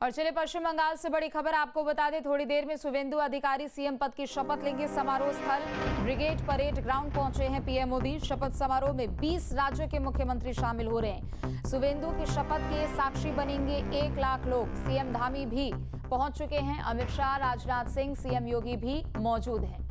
और चलिए पश्चिम बंगाल से बड़ी खबर आपको बता दें, थोड़ी देर में शुवेंदु अधिकारी सीएम पद की शपथ लेंगे। समारोह स्थल ब्रिगेड परेड ग्राउंड पहुंचे हैं पीएम मोदी। शपथ समारोह में 20 राज्यों के मुख्यमंत्री शामिल हो रहे हैं। शुवेंदु की शपथ के साक्षी बनेंगे 1 लाख लोग। सीएम धामी भी पहुंच चुके हैं। अमित शाह, राजनाथ सिंह, सीएम योगी भी मौजूद हैं।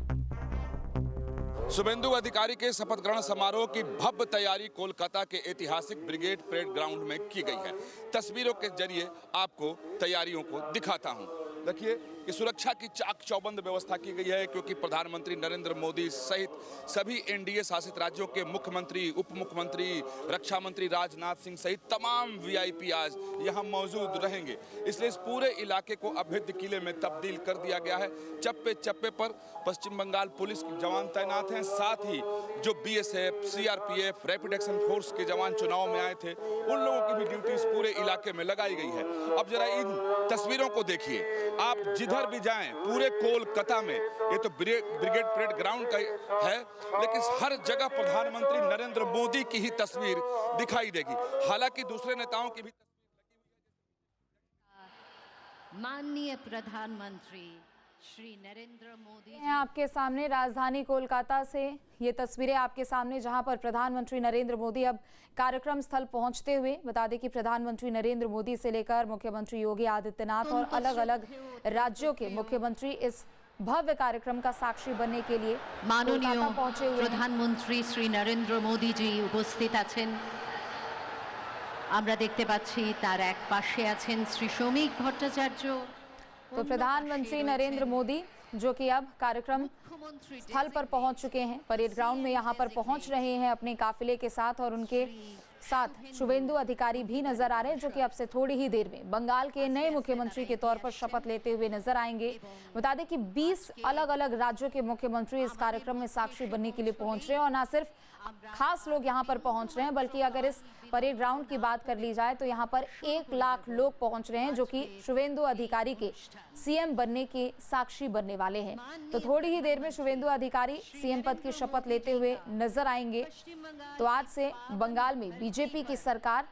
शुवेंदु अधिकारी के शपथ ग्रहण समारोह की भव्य तैयारी कोलकाता के ऐतिहासिक ब्रिगेड परेड ग्राउंड में की गई है। तस्वीरों के जरिए आपको तैयारियों को दिखाता हूं। देखिए कि सुरक्षा की चाक चौबंद व्यवस्था की गई है, क्योंकि प्रधानमंत्री नरेंद्र मोदी सहित सभी एनडीए शासित राज्यों के मुख्यमंत्री, उप मुख्यमंत्री, रक्षा मंत्री राजनाथ सिंह सहित तमाम वीआईपी आज यहां मौजूद रहेंगे। इसलिए इस पूरे इलाके को अभेद्य किले में तब्दील कर दिया गया है। चप्पे चप्पे पर पश्चिम बंगाल पुलिस के जवान तैनात हैं। साथ ही जो BSF, CRPF, rapid action force के जवान चुनाव में आए थे, उन लोगों की भी ड्यूटी इस पूरे इलाके में लगाई गई है। अब जरा इन तस्वीरों को देखिए। आप जिधर भी जाएं पूरे कोलकाता में, ये तो ब्रिगेड परेड ग्राउंड का है, लेकिन हर जगह प्रधानमंत्री नरेंद्र मोदी की ही तस्वीर दिखाई देगी। हालांकि दूसरे नेताओं की भी माननीय प्रधानमंत्री श्री नरेंद्र मोदी आपके सामने राजधानी कोलकाता से ये तस्वीरें आपके सामने, जहां पर प्रधानमंत्री नरेंद्र मोदी अब कार्यक्रम स्थल पहुंचते हुए। बता दें कि प्रधानमंत्री नरेंद्र मोदी से लेकर मुख्यमंत्री योगी आदित्यनाथ और अलग अलग राज्यों के मुख्यमंत्री इस भव्य कार्यक्रम का साक्षी बनने के लिए माननीय पहुंचे हुए। प्रधानमंत्री श्री नरेंद्र मोदी जी उपस्थित आছেন। আমরা দেখতে পাচ্ছি তার এক পাশে আছেন শ্রী শ্রমিক ভট্টাচার্য। तो प्रधानमंत्री नरेंद्र मोदी जो कि अब कार्यक्रम स्थल पर पहुंच चुके हैं, परेड ग्राउंड में यहां पर पहुंच रहे हैं अपने काफिले के साथ, और उनके साथ शुवेंदु अधिकारी भी नजर आ रहे हैं, जो कि अब से थोड़ी ही देर में बंगाल के नए मुख्यमंत्री के तौर पर शपथ लेते हुए नजर आएंगे। बता दें कि 20 अलग अलग राज्यों के मुख्यमंत्री इस कार्यक्रम में साक्षी बनने के लिए पहुंच रहे हैं, और न सिर्फ खास लोग यहां पर पहुंच रहे हैं, बल्कि अगर इस परेड ग्राउंड की बात कर ली जाए तो यहां पर 1 लाख लोग पहुंच रहे हैं, जो कि शुवेंदु अधिकारी के सीएम बनने के साक्षी बनने वाले हैं। तो थोड़ी ही देर में शुवेंदु अधिकारी सीएम पद की शपथ लेते हुए नजर आएंगे। तो आज से बंगाल में बीजेपी की सरकार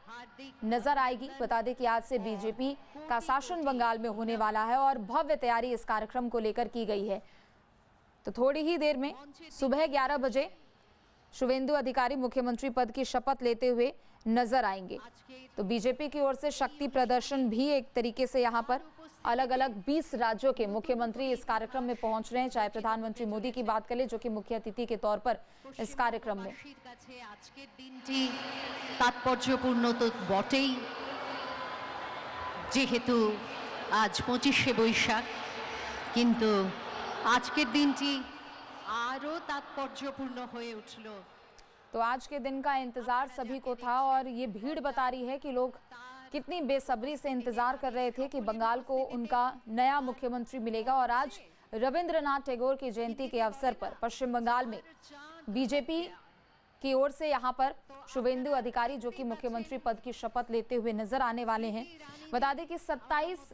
नजर आएगी। बता दें कि आज से बीजेपी का शासन बंगाल में होने वाला है, और भव्य तैयारी इस कार्यक्रम को लेकर की गई है। तो थोड़ी ही देर में सुबह 11 बजे शुवेंदु अधिकारी मुख्यमंत्री पद की शपथ लेते हुए नजर आएंगे। तो बीजेपी की ओर से शक्ति प्रदर्शन भी एक तरीके से यहाँ पर अलग अलग 20 राज्यों के मुख्यमंत्री इस कार्यक्रम में पहुंच रहे हैं। चाहे प्रधानमंत्री मोदी की बात करें, जो कि मुख्य अतिथि के तौर पर इस कार्यक्रम में। আজকের দিনটি তাৎপর্যপূর্ণ তো বটেই, যেহেতু আজ 25শে বৈশাখ, কিন্তু আজকের দিনটি আরো তাৎপর্যপূর্ণ হয়ে উঠল। तो आज के दिन का इंतजार सभी को था, और ये भीड़ बता रही है कि लोग कितनी बेसब्री से इंतजार कर रहे थे कि बंगाल को उनका नया मुख्यमंत्री मिलेगा। और आज रविंद्रनाथ टैगोर की जयंती के अवसर पर पश्चिम बंगाल में बीजेपी की ओर से यहाँ पर शुवेंदु अधिकारी, जो कि मुख्यमंत्री पद की शपथ लेते हुए नजर आने वाले हैं। बता दें कि 27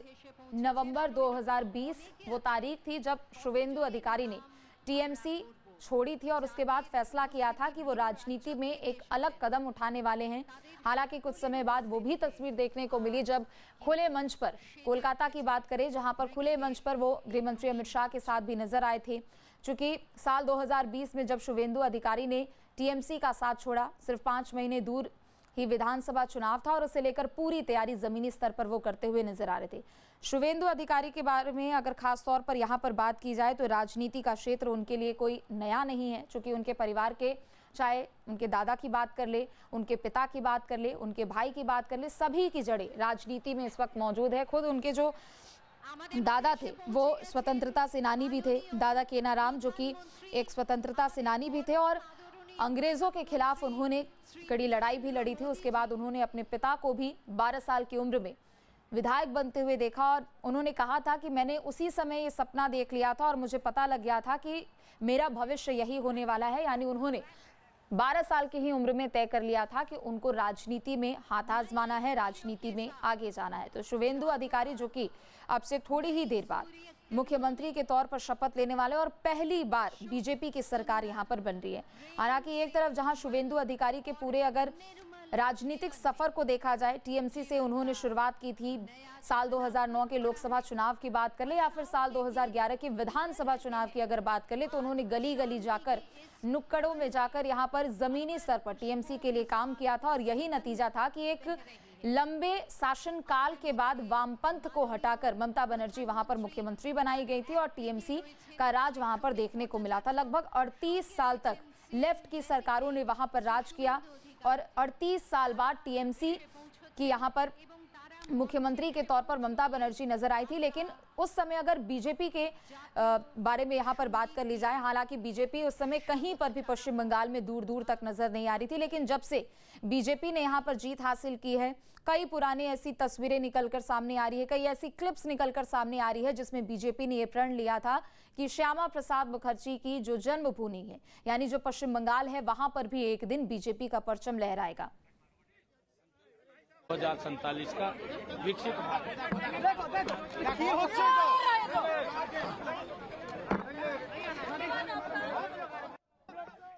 नवंबर 2020 वो तारीख थी जब शुवेंदु अधिकारी ने टीएमसी छोड़ी थी, और उसके बाद फैसला किया था कि वो राजनीति में एक अलग कदम उठाने वाले हैं। हालांकि कुछ समय बाद वो भी तस्वीर देखने को मिली जब खुले मंच पर, कोलकाता की बात करें, जहां पर खुले मंच पर वो गृहमंत्री अमित शाह के साथ भी नजर आए थे। चूंकि साल 2020 में जब शुवेंदु अधिकारी ने टीएमसी का साथ छोड़ा, सिर्फ 5 महीने दूर ही विधानसभा चुनाव था, और उसे लेकर पूरी तैयारी जमीनी स्तर पर वो करते हुए नजर आ रहे थे। शुवेंदु अधिकारी के बारे में अगर खास तौर पर यहाँ पर बात की जाए तो राजनीति का क्षेत्र उनके लिए कोई नया नहीं है, क्योंकि उनके परिवार के, चाहे उनके दादा की बात कर ले, उनके पिता की बात कर ले, उनके भाई की बात कर ले, सभी की जड़ें राजनीति में इस वक्त मौजूद है। खुद उनके जो दादा थे वो स्वतंत्रता सेनानी भी थे, दादा केनाराम, जो कि एक स्वतंत्रता सेनानी भी थे, और अंग्रेजों के खिलाफ उन्होंने कड़ी लड़ाई भी लड़ी थी। उसके बाद उन्होंने अपने पिता को भी 12 साल की उम्र में विधायक बनते हुए देखा, और उन्होंने कहा था कि मैंने उसी समय ये सपना देख लिया था और मुझे पता लग गया था कि मेरा भविष्य यही होने वाला है। यानी उन्होंने 12 साल की ही उम्र में तय कर लिया था कि उनको राजनीति में हाथ आजमाना है, राजनीति में आगे जाना है। तो शुवेंदु अधिकारी, जो कि अब से थोड़ी ही देर बाद मुख्यमंत्री के तौर पर शपथ लेने वाले, और पहली बार बीजेपी की सरकार यहां पर बन रही है। हालांकि एक तरफ जहां शुवेंदु अधिकारी के पूरे अगर राजनीतिक सफर को देखा जाए, टीएमसी से उन्होंने शुरुआत की थी। साल 2009 के लोकसभा चुनाव की बात कर ले या फिर साल 2011 के विधानसभा चुनाव की अगर बात कर ले, तो उन्होंने गली गली जाकर, नुक्कड़ों में जाकर यहाँ पर जमीनी स्तर पर टीएमसी के लिए काम किया था। और यही नतीजा था कि एक लंबे शासनकाल के बाद वामपंथ को हटाकर ममता बनर्जी वहां पर मुख्यमंत्री बनाई गई थी और टीएमसी का राज वहां पर देखने को मिला था। लगभग 38 साल तक लेफ्ट की सरकारों ने वहां पर राज किया और 38 साल बाद टीएमसी की यहाँ पर मुख्यमंत्री के तौर पर ममता बनर्जी नजर आई थी। लेकिन उस समय अगर बीजेपी के बारे में यहाँ पर बात कर ली जाए, हालांकि बीजेपी उस समय कहीं पर भी पश्चिम बंगाल में दूर दूर तक नजर नहीं आ रही थी। लेकिन जब से बीजेपी ने यहाँ पर जीत हासिल की है, कई पुरानी ऐसी तस्वीरें निकलकर सामने आ रही है, कई ऐसी क्लिप्स निकलकर सामने आ रही है जिसमें बीजेपी ने ये प्रण लिया था कि श्यामा प्रसाद मुखर्जी की जो जन्मभूमि है, यानी जो पश्चिम बंगाल है, वहां पर भी एक दिन बीजेपी का परचम लहराएगा। 2047 का विकसित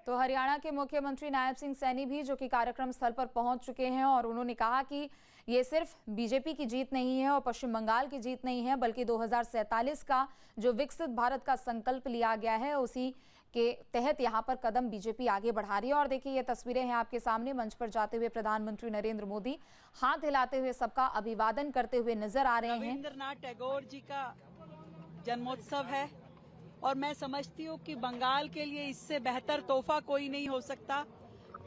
तो हरियाणा के मुख्यमंत्री नायब सिंह सैनी भी जो कि कार्यक्रम स्थल पर पहुंच चुके हैं और उन्होंने कहा कि ये सिर्फ बीजेपी की जीत नहीं है और पश्चिम बंगाल की जीत नहीं है, बल्कि 2047 का जो विकसित भारत का संकल्प लिया गया है, उसी के तहत यहाँ पर कदम बीजेपी आगे बढ़ा रही है। और देखिए, ये तस्वीरें हैं आपके सामने। मंच पर जाते हुए प्रधानमंत्री नरेंद्र मोदी हाथ हिलाते हुए सबका अभिवादन करते हुए नजर आ रहे हैं। रविंद्रनाथ टैगोर जी का जन्मोत्सव है और मैं समझती हूँ कि बंगाल के लिए इससे बेहतर तोहफा कोई नहीं हो सकता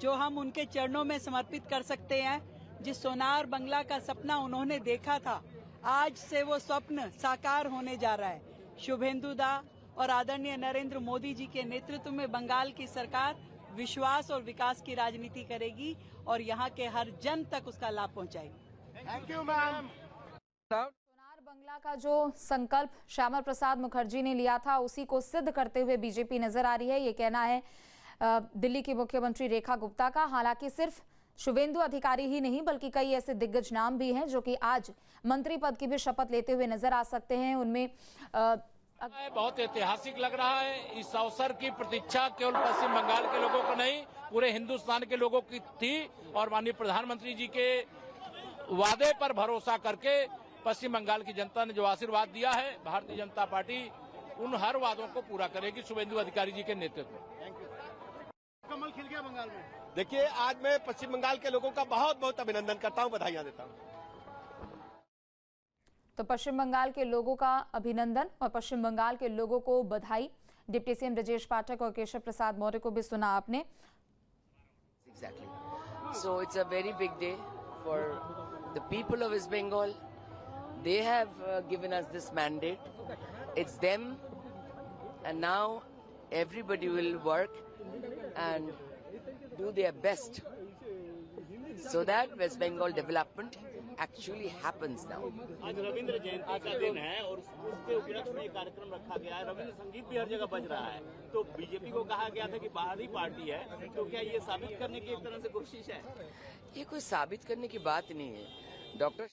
जो हम उनके चरणों में समर्पित कर सकते हैं। जिस सोनार बंगला का सपना उन्होंने देखा था, आज से वो स्वप्न साकार होने जा रहा है। शुभेंदु दा और आदरणीय नरेंद्र मोदी जी के नेतृत्व में बंगाल की सरकार विश्वास और विकास की राजनीति करेगी और यहाँ के हर जन तक उसका लाभ पहुँचाएगी। Thank you ma'am. Sonar Bangla का जो संकल्प श्यामा प्रसाद मुखर्जी ने लिया था, उसी को सिद्ध करते हुए बीजेपी नजर आ रही है। ये कहना है दिल्ली की मुख्यमंत्री रेखा गुप्ता का। हालांकि सिर्फ शुभेंदु अधिकारी ही नहीं, बल्कि कई ऐसे दिग्गज नाम भी हैं जो कि आज मंत्री पद की भी शपथ लेते हुए नजर आ सकते हैं। उनमें बहुत ऐतिहासिक लग रहा है। इस अवसर की प्रतीक्षा केवल पश्चिम बंगाल के लोगों को नहीं, पूरे हिंदुस्तान के लोगों की थी और माननीय प्रधानमंत्री जी के वादे पर भरोसा करके पश्चिम बंगाल की जनता ने जो आशीर्वाद दिया है, भारतीय जनता पार्टी उन हर वादों को पूरा करेगी शुभेंदु अधिकारी जी के नेतृत्व में। कमल खिल गया बंगाल में। देखिए, आज मैं पश्चिम बंगाल के लोगों का बहुत बहुत अभिनंदन करता हूं, बधाइयां देता हूं। तो पश्चिम बंगाल के लोगों का अभिनंदन और पश्चिम बंगाल के लोगों को बधाई। डिप्टी सीएम ब्रजेश पाठक और केशव प्रसाद मौर्य को भी सुना आपने। Exactly. So it's a very big day for the people of West Bengal. They have given us this mandate. It's them, and now everybody will work and do their best so that West Bengal development actually happens now. आज रविंद्र जयंती का दिन है और उसके उपलक्ष्य में कार्यक्रम रखा गया है। रविंद्र संगीत भी हर जगह बज रहा है, तो बीजेपी को कहा गया था कि बाहरी पार्टी है, तो क्या ये साबित करने की एक तरह से कोशिश है? ये कोई साबित करने की बात नहीं है। डॉक्टर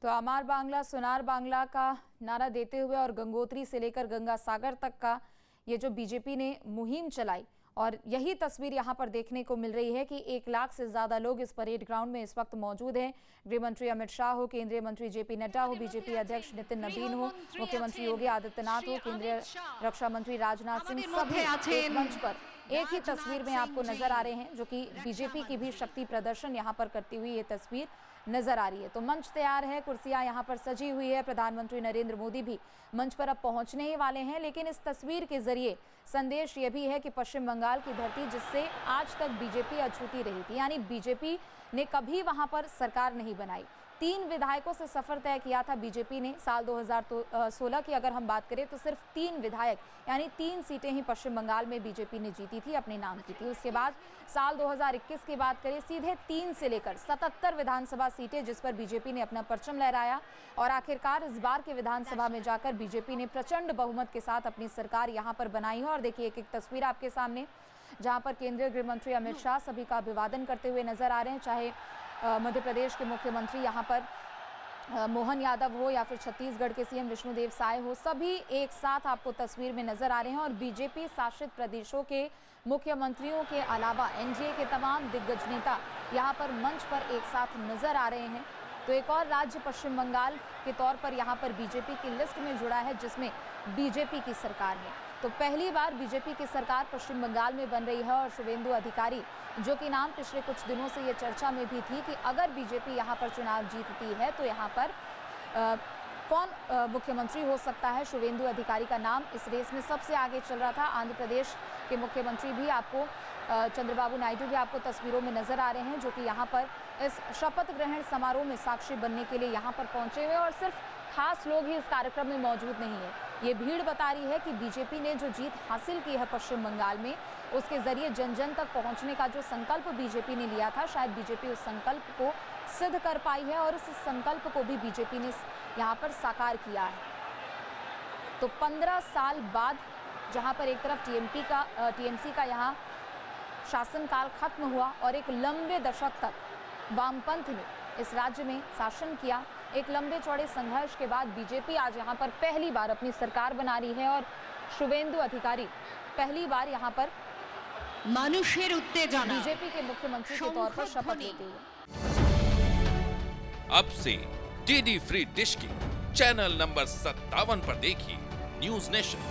तो अमार बांग्ला सुनार बांग्ला का नारा देते हुए और गंगोत्री से लेकर गंगा सागर तक का ये जो बीजेपी ने मुहिम चलाई, और यही तस्वीर यहाँ पर देखने को मिल रही है कि 1 लाख से ज्यादा लोग इस परेड ग्राउंड में इस वक्त मौजूद हैं। गृह मंत्री अमित शाह हो, केंद्रीय मंत्री जेपी नड्डा हो, बीजेपी अध्यक्ष नितिन नवीन हो, मुख्यमंत्री योगी आदित्यनाथ हो, केंद्रीय रक्षा मंत्री राजनाथ सिंह, सभी एक मंच पर एक ही तस्वीर में आपको नजर आ रहे हैं, जो कि बीजेपी की भी शक्ति प्रदर्शन यहाँ पर करती हुई ये तस्वीर नजर आ रही है। तो मंच तैयार है, कुर्सियां यहाँ पर सजी हुई है। प्रधानमंत्री नरेंद्र मोदी भी मंच पर अब पहुंचने ही वाले हैं। लेकिन इस तस्वीर के जरिए संदेश ये भी है कि पश्चिम बंगाल की धरती, जिससे आज तक बीजेपी अछूती रही थी, यानी बीजेपी ने कभी वहां पर सरकार नहीं बनाई। 3 विधायकों से सफर तय किया था बीजेपी ने। साल 2016 की अगर हम बात करें तो सिर्फ 3 विधायक यानी 3 सीटें ही पश्चिम बंगाल में बीजेपी ने जीती थी, अपने नाम की थी। उसके बाद साल 2021 की बात करें, सीधे 3 से लेकर 77 विधानसभा सीटें जिस पर बीजेपी ने अपना परचम लहराया, और आखिरकार इस बार के विधानसभा में जाकर बीजेपी ने प्रचंड बहुमत के साथ अपनी सरकार यहाँ पर बनाई है। और देखिए, एक तस्वीर आपके सामने जहाँ पर केंद्रीय गृह मंत्री अमित शाह सभी का अभिवादन करते हुए नजर आ रहे हैं। चाहे मध्य प्रदेश के मुख्यमंत्री यहाँ पर मोहन यादव हो या फिर छत्तीसगढ़ के सीएम विष्णुदेव साय हो, सभी एक साथ आपको तस्वीर में नजर आ रहे हैं। और बीजेपी शासित प्रदेशों के मुख्यमंत्रियों के अलावा एनडीए के तमाम दिग्गज नेता यहाँ पर मंच पर एक साथ नजर आ रहे हैं। तो एक और राज्य पश्चिम बंगाल के तौर पर यहाँ पर बीजेपी की लिस्ट में जुड़ा है, जिसमें बीजेपी की सरकार है। तो पहली बार बीजेपी की सरकार पश्चिम बंगाल में बन रही है। और शुभेंदु अधिकारी, जो कि नाम पिछले कुछ दिनों से ये चर्चा में भी थी कि अगर बीजेपी यहाँ पर चुनाव जीतती है तो यहाँ पर कौन मुख्यमंत्री हो सकता है, शुभेंदु अधिकारी का नाम इस रेस में सबसे आगे चल रहा था। आंध्र प्रदेश के मुख्यमंत्री भी आपको चंद्रबाबू नायडू भी आपको तस्वीरों में नजर आ रहे हैं, जो कि यहाँ पर इस शपथ ग्रहण समारोह में साक्षी बनने के लिए यहाँ पर पहुंचे हुए। और सिर्फ खास लोग ही इस कार्यक्रम में मौजूद नहीं है। ये भीड़ बता रही है कि बीजेपी ने जो जीत हासिल की है पश्चिम बंगाल में, उसके जरिए जन जन तक पहुंचने का जो संकल्प बीजेपी ने लिया था, शायद बीजेपी उस संकल्प को सिद्ध कर पाई है और उस संकल्प को भी बीजेपी ने यहाँ पर साकार किया है। तो 15 साल बाद जहाँ पर एक तरफ टीएमसी का यहाँ शासनकाल खत्म हुआ और एक लंबे दशक तक वामपंथ ने इस राज्य में शासन किया, एक लंबे चौड़े संघर्ष के बाद बीजेपी आज यहाँ पर पहली बार अपनी सरकार बना रही है और शुभेंदु अधिकारी पहली बार यहाँ पर মানুষের উত্তেজনা बीजेपी के मुख्यमंत्री के तौर पर शपथ लेते हुए। अब से डीडी फ्री डिश के चैनल नंबर 57 पर देखिए न्यूज नेशन।